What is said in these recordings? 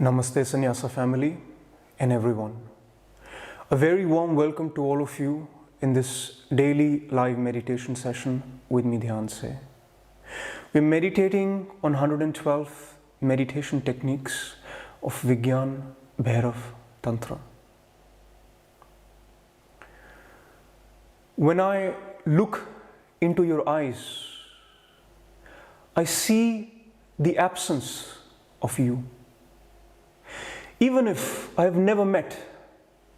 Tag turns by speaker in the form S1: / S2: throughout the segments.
S1: Namaste Sannyasa family and everyone. A very warm welcome to all of you in this daily live meditation session with me, Dhyanse. We're meditating on 112 meditation techniques of Vigyan, Bhairav, Tantra. When I look into your eyes, I see the absence of you. Even if I have never met,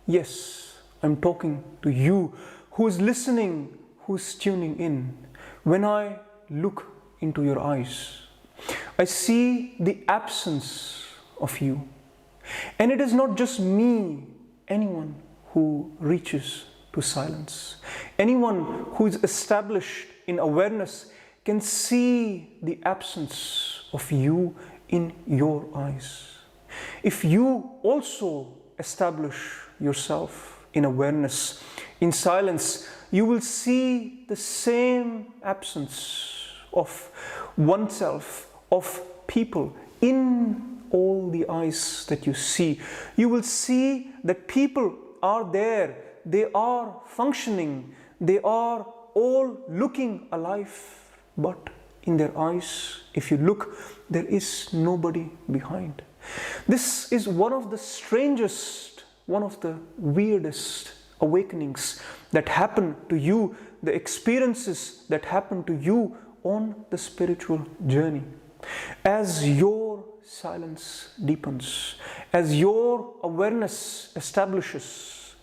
S1: yes, I'm talking to you who is listening, who is tuning in. When I look into your eyes, I see the absence of you. And it is not just me, anyone who reaches to silence. Anyone who is established in awareness can see the absence of you in your eyes. If you also establish yourself in awareness, in silence, you will see the same absence of oneself, of people in all the eyes that you see. You will see that people are there, they are functioning, they are all looking alive, but in their eyes, if you look, there is nobody behind. This is one of the strangest, one of the weirdest awakenings that happen to you, the experiences that happen to you on the spiritual journey. As your silence deepens, as your awareness establishes,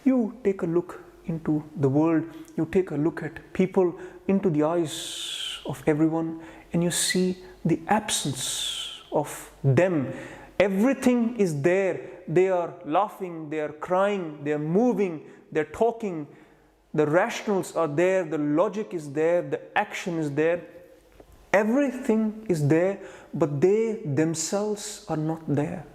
S1: you take a look into the world, you take a look at people, into the eyes of everyone, and you see the absence of them. Everything is there. They are laughing, they are crying, they are moving, they are talking. The rationals are there, the logic is there, the action is there. Everything is there, but they themselves are not there.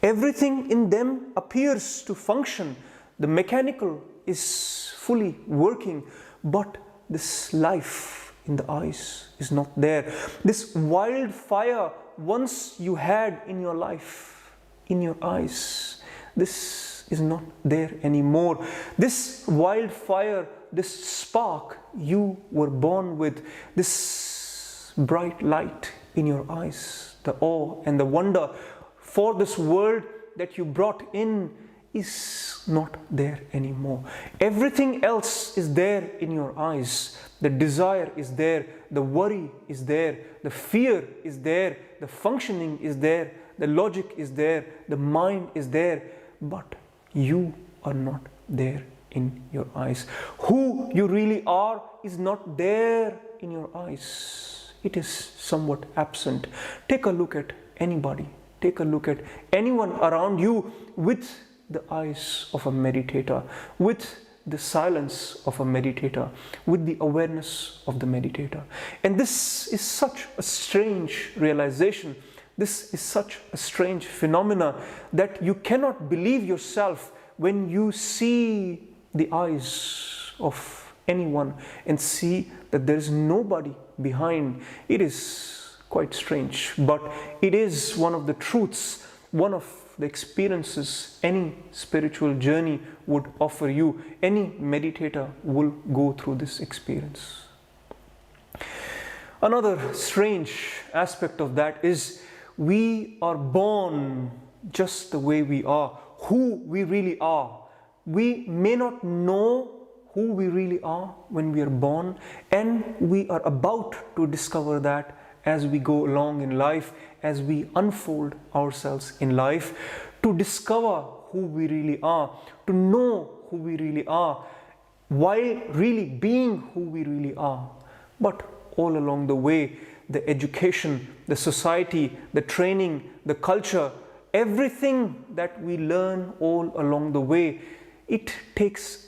S1: Everything in them appears to function. The mechanical is fully working, but this life in the eyes is not there. This wildfire once you had in your life, in your eyes, this is not there anymore. This wildfire, this spark you were born with, this bright light in your eyes, the awe and the wonder for this world that you brought in is not there anymore. Everything else is there in your eyes. The desire is there, the worry is there, the fear is there, the functioning is there, the logic is there, the mind is there, but you are not there in your eyes. Who you really are is not there in your eyes. It is somewhat absent. Take a look at anybody, take a look at anyone around you with the eyes of a meditator, with the silence of a meditator, with the awareness of the meditator. And this is such a strange realization. This is such a strange phenomena that you cannot believe yourself when you see the eyes of anyone and see that there is nobody behind. It is quite strange, but it is one of the truths, one of the experiences any spiritual journey would offer you. Any meditator will go through this experience. Another strange aspect of that is we are born just the way we are, who we really are. We may not know who we really are when we are born, and we are about to discover that as we go along in life, as we unfold ourselves in life, to discover who we really are, to know who we really are, while really being who we really are. But all along the way, the education, the society, the training, the culture, everything that we learn all along the way, it takes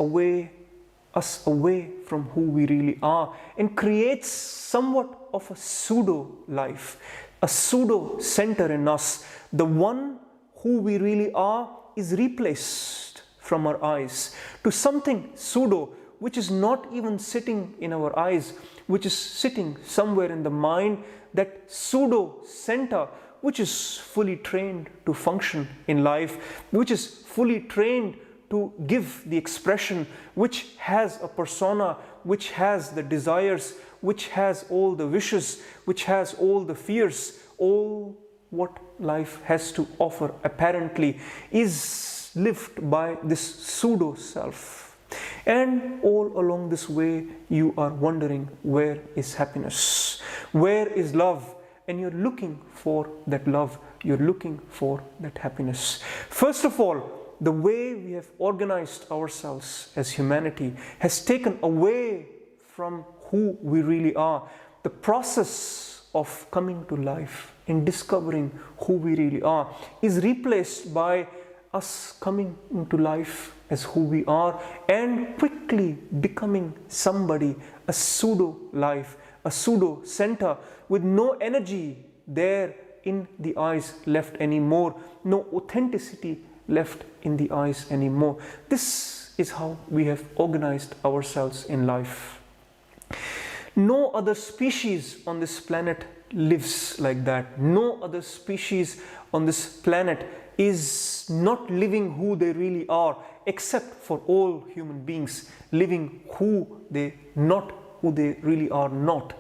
S1: us away from who we really are and creates somewhat of a pseudo life, a pseudo center in us. The one who we really are is replaced from our eyes to something pseudo, which is not even sitting in our eyes, which is sitting somewhere in the mind, that pseudo center which is fully trained to function in life, which is fully trained to give the expression, which has a persona, which has the desires, which has all the wishes, which has all the fears, all what life has to offer apparently is lived by this pseudo self. And all along this way you are wondering, where is happiness? Where is love? And you're looking for that love, you're looking for that happiness. First of all, the way we have organized ourselves as humanity has taken away from who we really are. The process of coming to life and discovering who we really are is replaced by us coming into life as who we are and quickly becoming somebody, a pseudo life, a pseudo center with no energy there in the eyes left anymore, no authenticity left in the eyes anymore. This is how we have organized ourselves in life. No other species on this planet lives like that. No other species on this planet is not living who they really are, except for all human beings living who they really are not.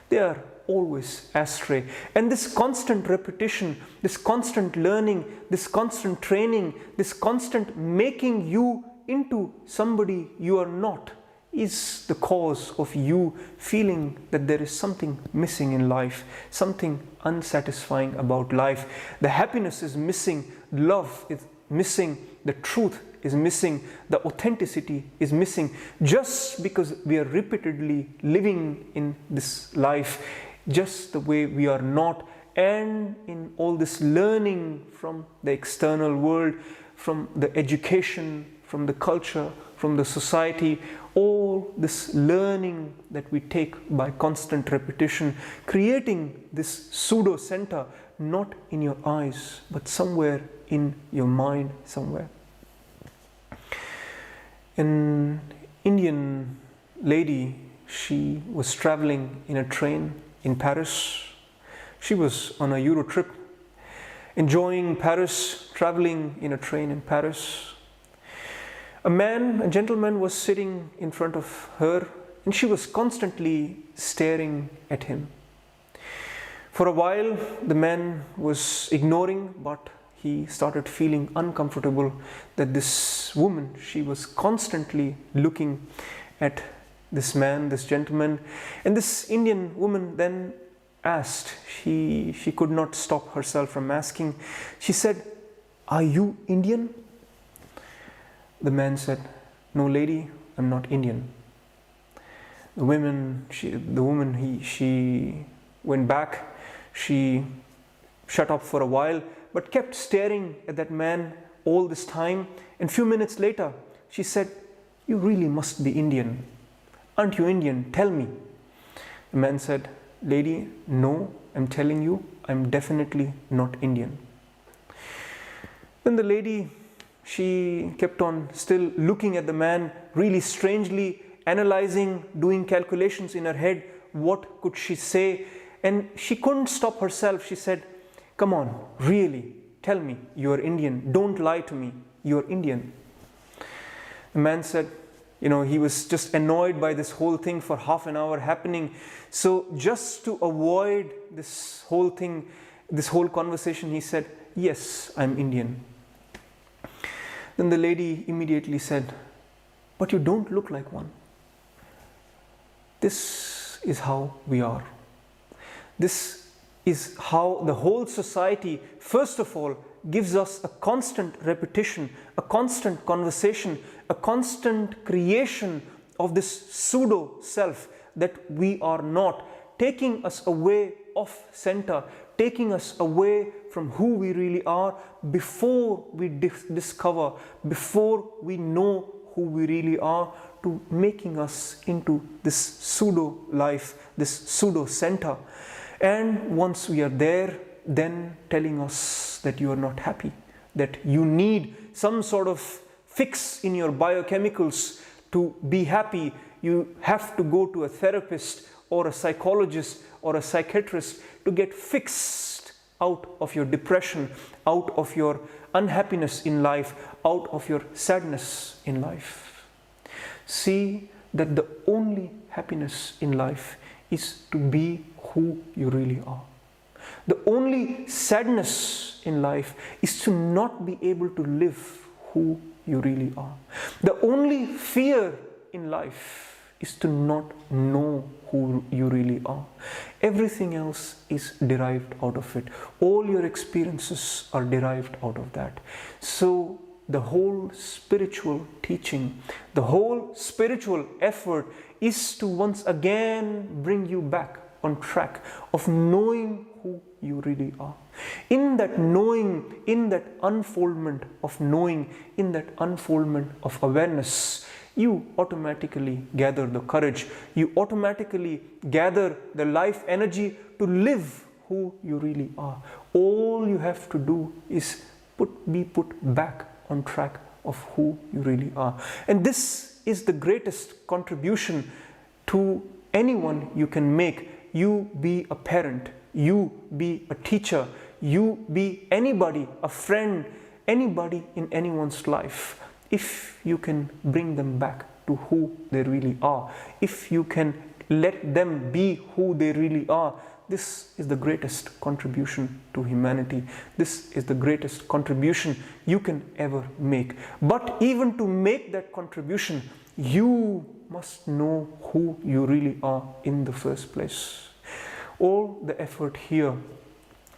S1: They are always astray. And this constant repetition, this constant learning, this constant training, this constant making you into somebody you are not is the cause of you feeling that there is something missing in life, something unsatisfying about life. The happiness is missing, love is missing, the truth is missing, the authenticity is missing, just because we are repeatedly living in this life just the way we are not, and in all this learning from the external world, from the education, from the culture, from the society, all this learning that we take by constant repetition, creating this pseudo center, not in your eyes, but somewhere in your mind somewhere. An Indian lady, she was traveling in a train in Paris. She was on a Euro trip, enjoying Paris, traveling in a train in Paris. A gentleman was sitting in front of her, and she was constantly staring at him. For a while, the man was ignoring, but he started feeling uncomfortable that this woman, she was constantly looking at this man, this gentleman. And this Indian woman then asked, she could not stop herself from asking, she said, "Are you Indian?" The man said, "No, lady, I'm not Indian." The woman, she went back. She shut up for a while, but kept staring at that man all this time. And few minutes later, she said, "You really must be Indian. Aren't you Indian? Tell me." The man said, "Lady, no, I'm telling you, I'm definitely not Indian." Then the lady, she kept on still looking at the man, really strangely analyzing, doing calculations in her head. What could she say? And she couldn't stop herself. She said, "Come on, really, tell me you're Indian. Don't lie to me. You're Indian." The man said, he was just annoyed by this whole thing for half an hour happening. So just to avoid this whole thing, this whole conversation, he said, "Yes, I'm Indian." Then the lady immediately said, "But you don't look like one." This is how we are. This is how the whole society, first of all, gives us a constant repetition, a constant conversation, a constant creation of this pseudo self that we are not, taking us away off center, taking us away from who we really are before we discover, before we know who we really are, to making us into this pseudo life, this pseudo center. And once we are there, then telling us that you are not happy, that you need some sort of fix in your biochemicals to be happy. You have to go to a therapist or a psychologist or a psychiatrist to get fixed out of your depression, out of your unhappiness in life, out of your sadness in life. See that the only happiness in life is to be who you really are. The only sadness in life is to not be able to live who you really are. The only fear in life is to not know who you really are. Everything else is derived out of it. All your experiences are derived out of that. So the whole spiritual teaching, the whole spiritual effort is to once again bring you back on track of knowing who you really are. In that knowing, in that unfoldment of knowing, in that unfoldment of awareness, you automatically gather the courage, you automatically gather the life energy to live who you really are. All you have to do is be put back on track of who you really are. And this is the greatest contribution to anyone you can make. You be a parent, you be a teacher, you be anybody, a friend, anybody in anyone's life. If you can bring them back to who they really are, if you can let them be who they really are, this is the greatest contribution to humanity. This is the greatest contribution you can ever make. But even to make that contribution, you must know who you really are in the first place. All the effort here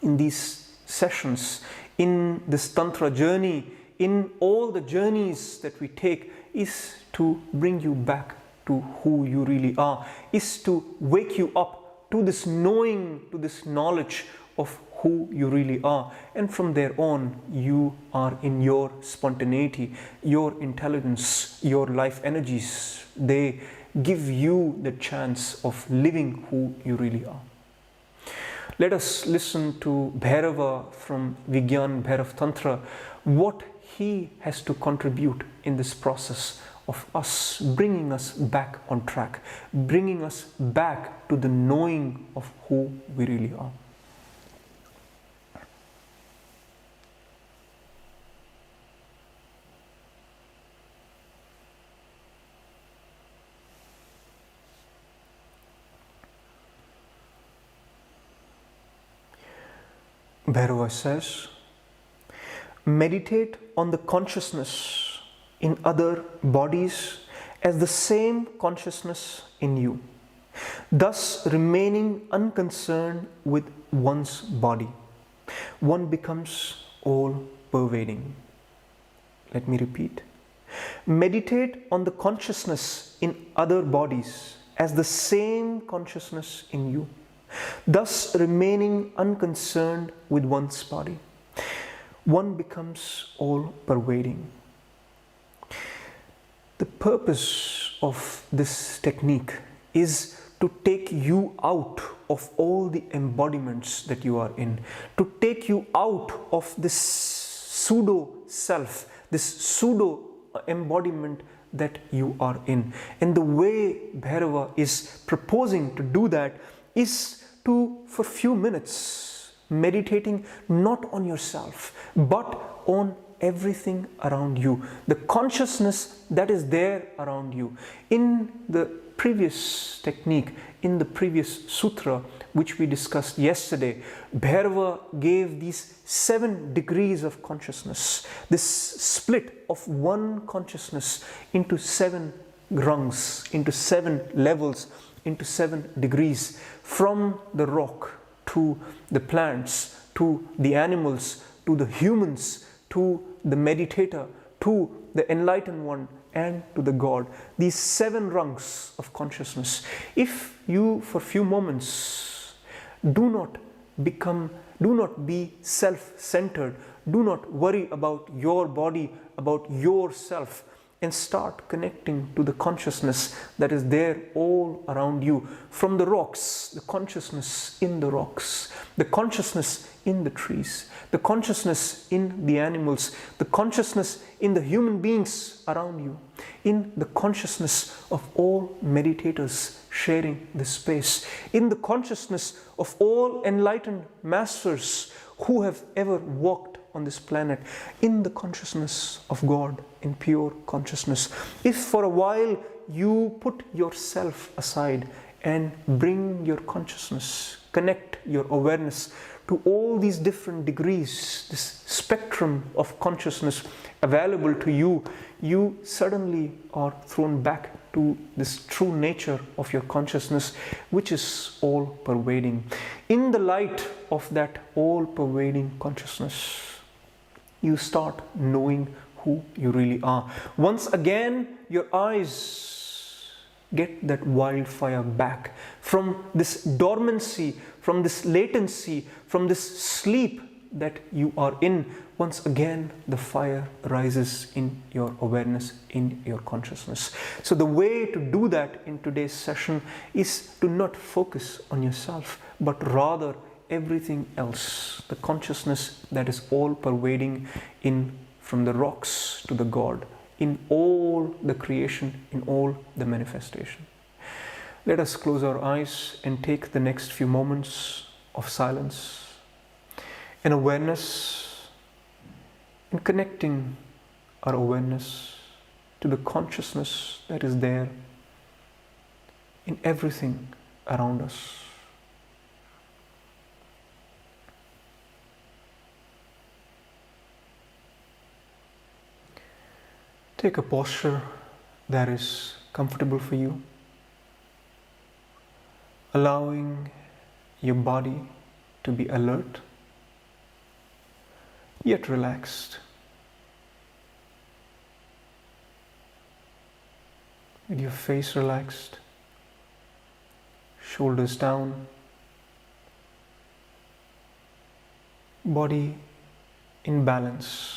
S1: in these sessions, in this Tantra journey, in all the journeys that we take, is to bring you back to who you really are, is to wake you up to this knowing, to this knowledge of who you really are. And from there on, you are in your spontaneity, your intelligence, your life energies. They give you the chance of living who you really are. Let us listen to Bhairava from Vigyan, Bhairav Tantra, what he has to contribute in this process of us, bringing us back on track, bringing us back to the knowing of who we really are. Bhairava says, meditate on the consciousness in other bodies as the same consciousness in you, thus remaining unconcerned with one's body. One becomes all-pervading. Let me repeat. Meditate on the consciousness in other bodies as the same consciousness in you, thus remaining unconcerned with one's body. One becomes all-pervading. The purpose of this technique is to take you out of all the embodiments that you are in, to take you out of this pseudo-self, this pseudo-embodiment that you are in. And the way Bhairava is proposing to do that is to, for few minutes, meditating not on yourself, but on everything around you, the consciousness that is there around you. In the previous technique, in the previous sutra, which we discussed yesterday, Bhairava gave these 7 degrees of consciousness, this split of one consciousness into 7 rungs, into 7 levels, into 7 degrees, from the rock to the plants, to the animals, to the humans, to the meditator, to the enlightened one, and to the God. These 7 rungs of consciousness. If you, for few moments, do not be self-centered, do not worry about your body, about yourself, and start connecting to the consciousness that is there all around you. From the rocks, the consciousness in the rocks, the consciousness in the trees, the consciousness in the animals, the consciousness in the human beings around you, in the consciousness of all meditators sharing this space, in the consciousness of all enlightened masters who have ever walked on this planet in the consciousness of God, in pure consciousness. If for a while you put yourself aside and bring your consciousness, connect your awareness to all these different degrees, this spectrum of consciousness available to you, you suddenly are thrown back to this true nature of your consciousness, which is all-pervading. In the light of that all-pervading consciousness, you start knowing who you really are. Once again, your eyes get that wildfire back from this dormancy, from this latency, from this sleep that you are in. Once again, the fire rises in your awareness, in your consciousness. So the way to do that in today's session is to not focus on yourself, but rather everything else, the consciousness that is all pervading in, from the rocks to the God, in all the creation, in all the manifestation. Let us close our eyes and take the next few moments of silence and awareness, in connecting our awareness to the consciousness that is there in everything around us. Take a posture that is comfortable for you, allowing your body to be alert, yet relaxed. With your face relaxed, shoulders down, body in balance.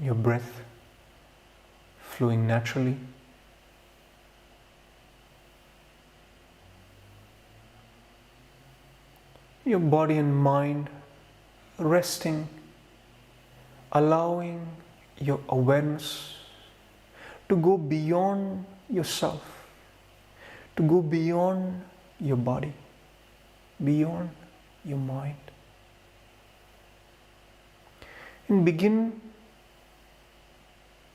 S1: Your breath flowing naturally. Your body and mind resting, allowing your awareness to go beyond yourself, to go beyond your body, beyond your mind. And begin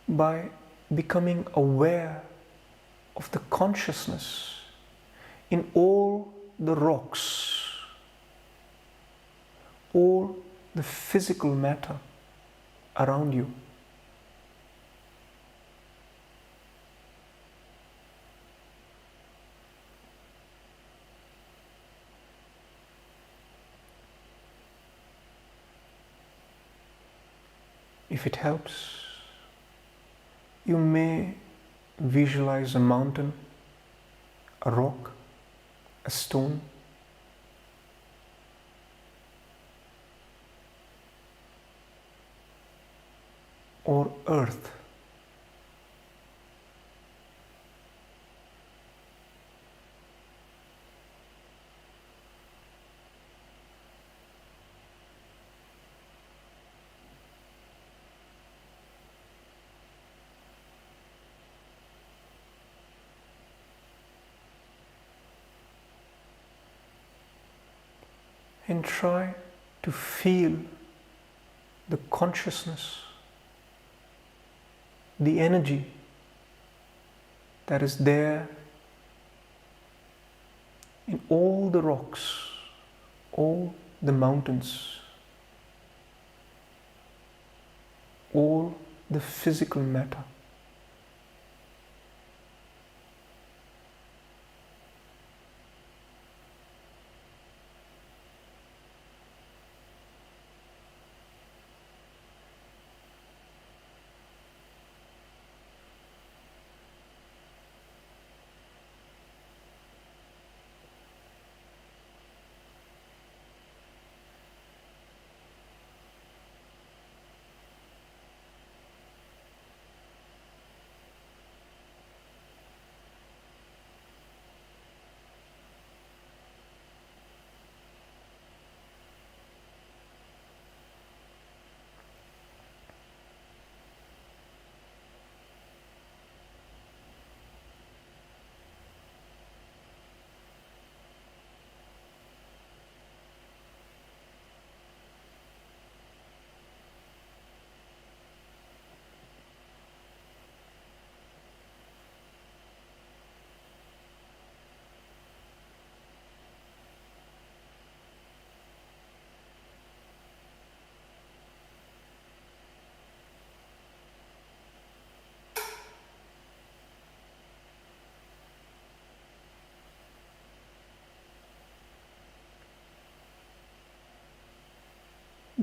S1: by becoming aware of the consciousness in all the rocks, all the physical matter around you. If it helps, you may visualize a mountain, a rock, a stone, or earth. And try to feel the consciousness, the energy that is there in all the rocks, all the mountains, all the physical matter.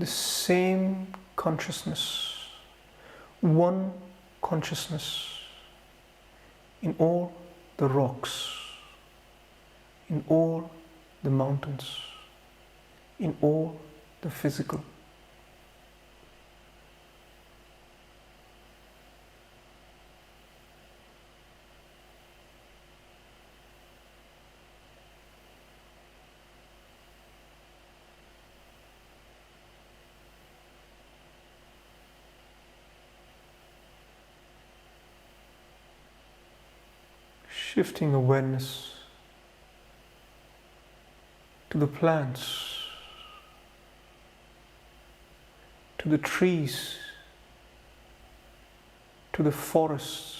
S1: the same consciousness, one consciousness in all the rocks, in all the mountains, in all the physical. Shifting awareness to the plants, to the trees, to the forests,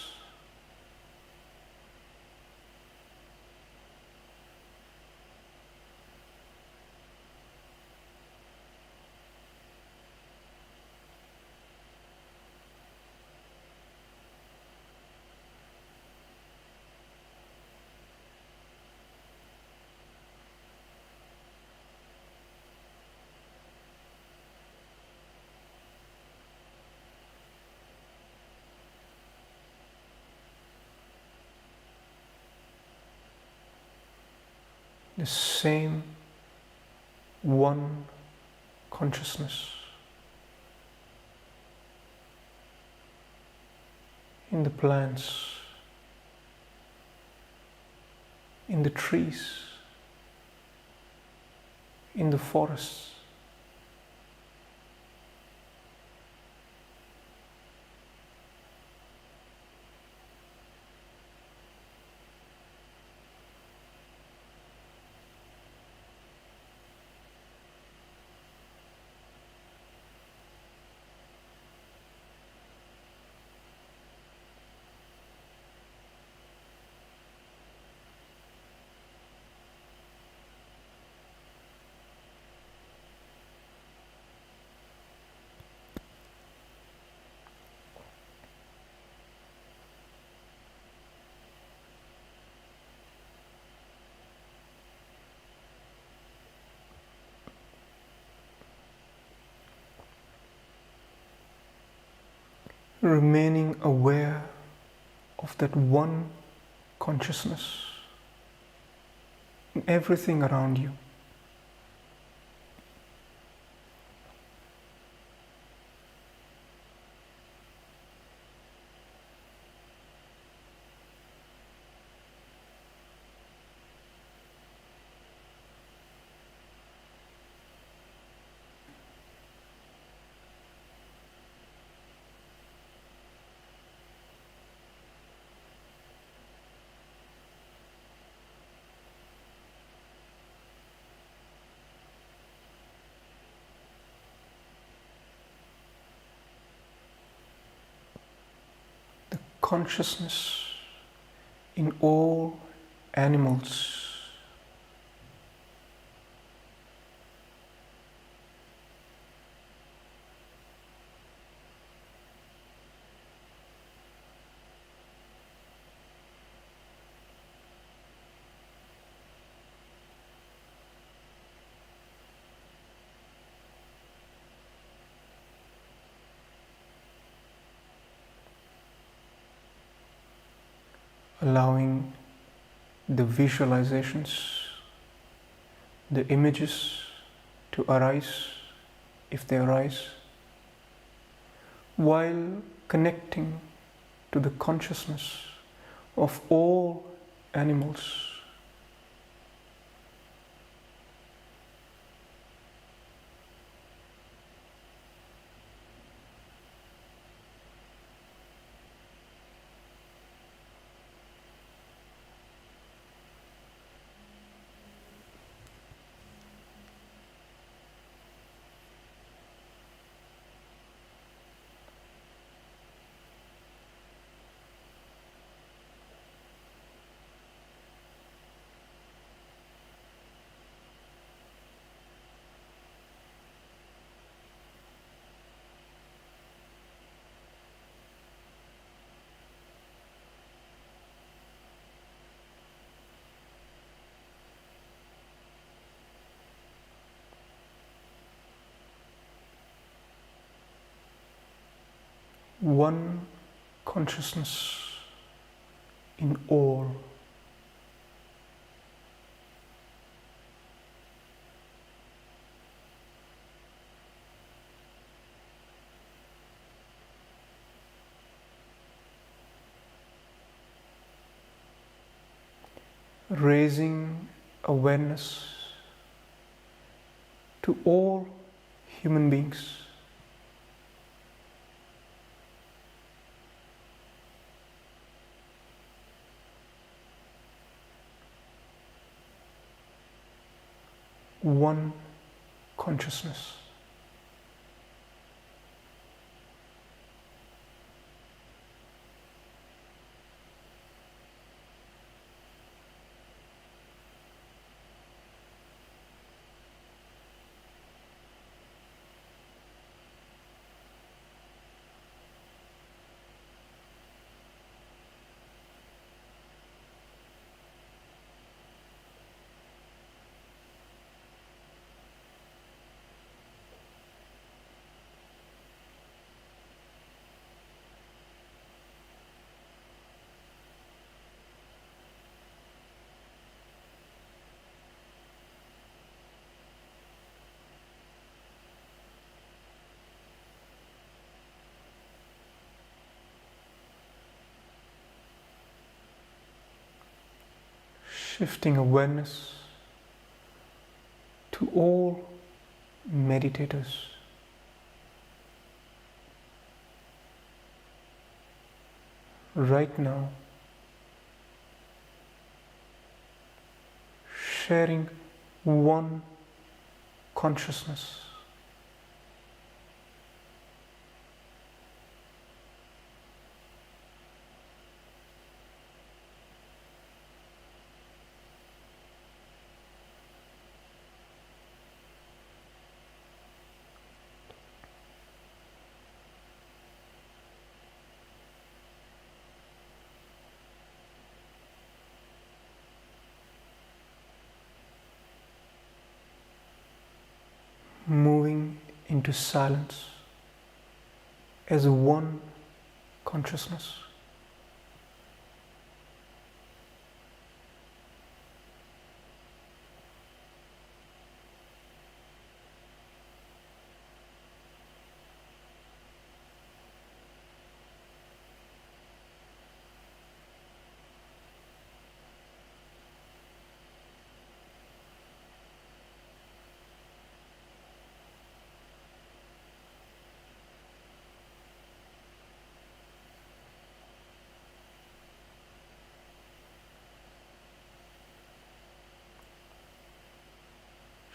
S1: the same one consciousness in the plants, in the trees, in the forests. Remaining aware of that one consciousness in everything around you. Consciousness in all animals, allowing the visualizations, the images to arise if they arise, while connecting to the consciousness of all animals. one consciousness in all. Raising awareness to all human beings. One consciousness. Shifting awareness to all meditators. Right now, sharing one consciousness. Moving into silence as one consciousness.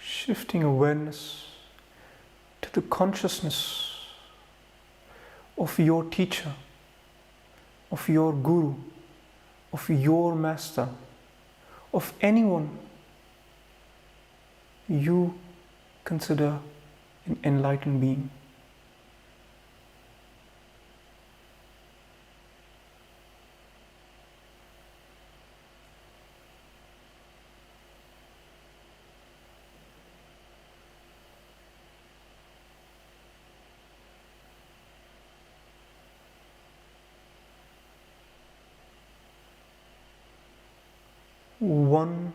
S1: Shifting awareness to the consciousness of your teacher, of your guru, of your master, of anyone you consider an enlightened being. One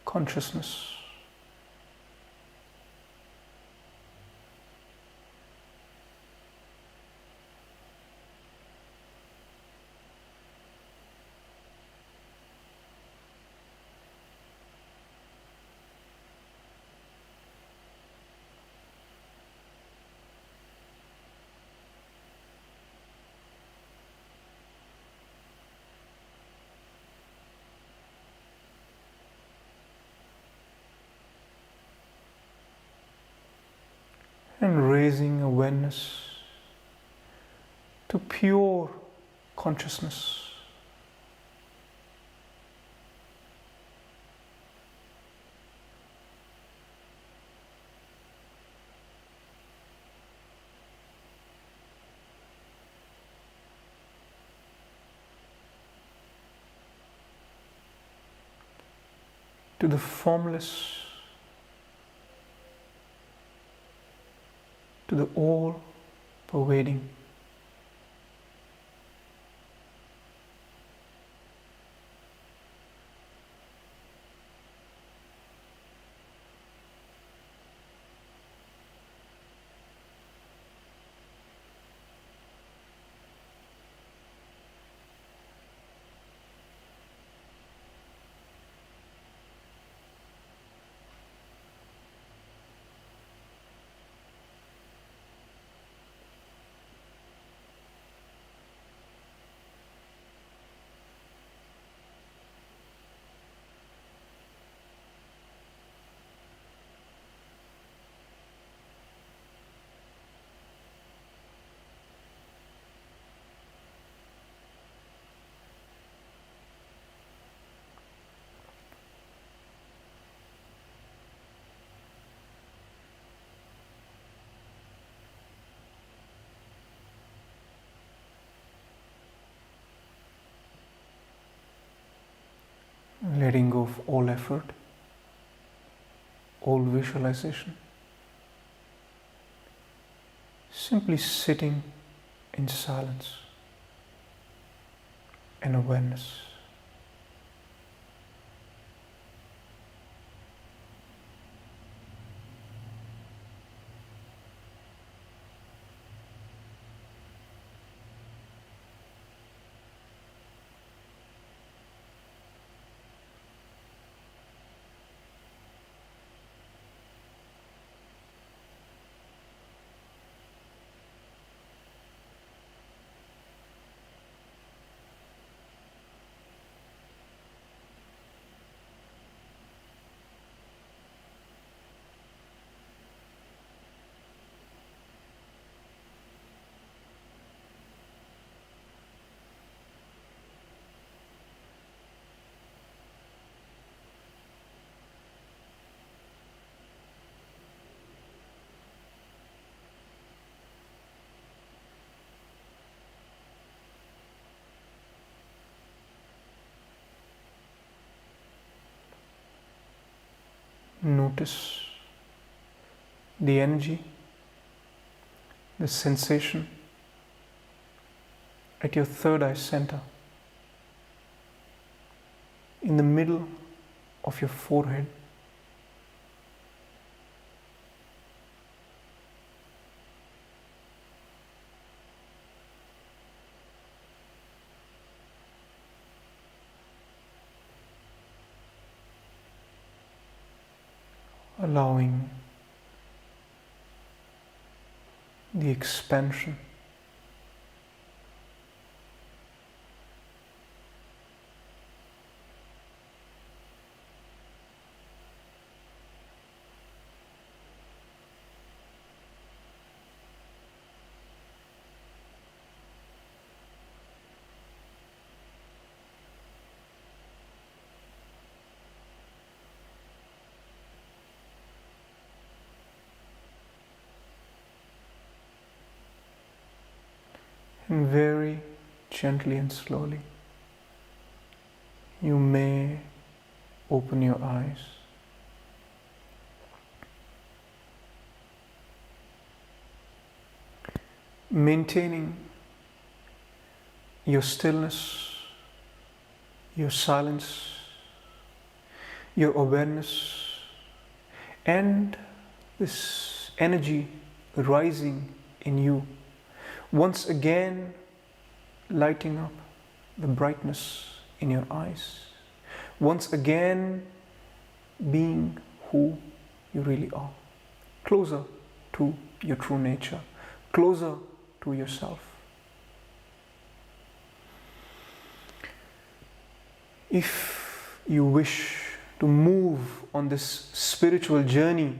S1: consciousness. And raising awareness to pure consciousness. To the formless, to the all-pervading. letting go of all effort, all visualization. Simply sitting in silence and awareness. Notice the energy, the sensation at your third eye center, in the middle of your forehead. Allowing the expansion and very gently and slowly you may open your eyes. Maintaining your stillness, your silence, your awareness, and this energy rising in you, once again lighting up the brightness in your eyes, once again being who you really are, closer to your true nature, closer to yourself. If you wish to move on this spiritual journey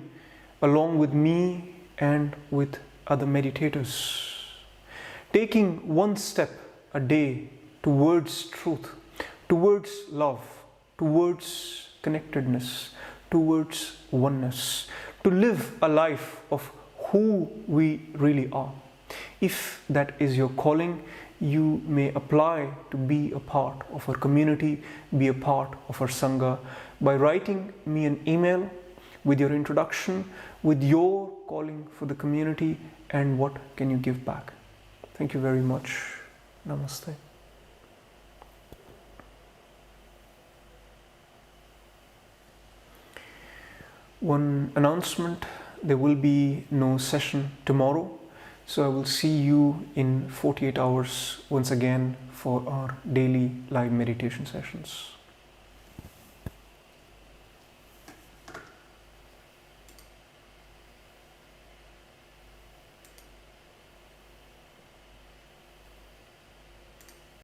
S1: along with me and with other meditators, taking one step a day towards truth, towards love, towards connectedness, towards oneness, to live a life of who we really are. If that is your calling, you may apply to be a part of our community, be a part of our Sangha by writing me an email with your introduction, with your calling for the community and what can you give back. Thank you very much. Namaste. One announcement, there will be no session tomorrow, so I will see you in 48 hours once again for our daily live meditation sessions.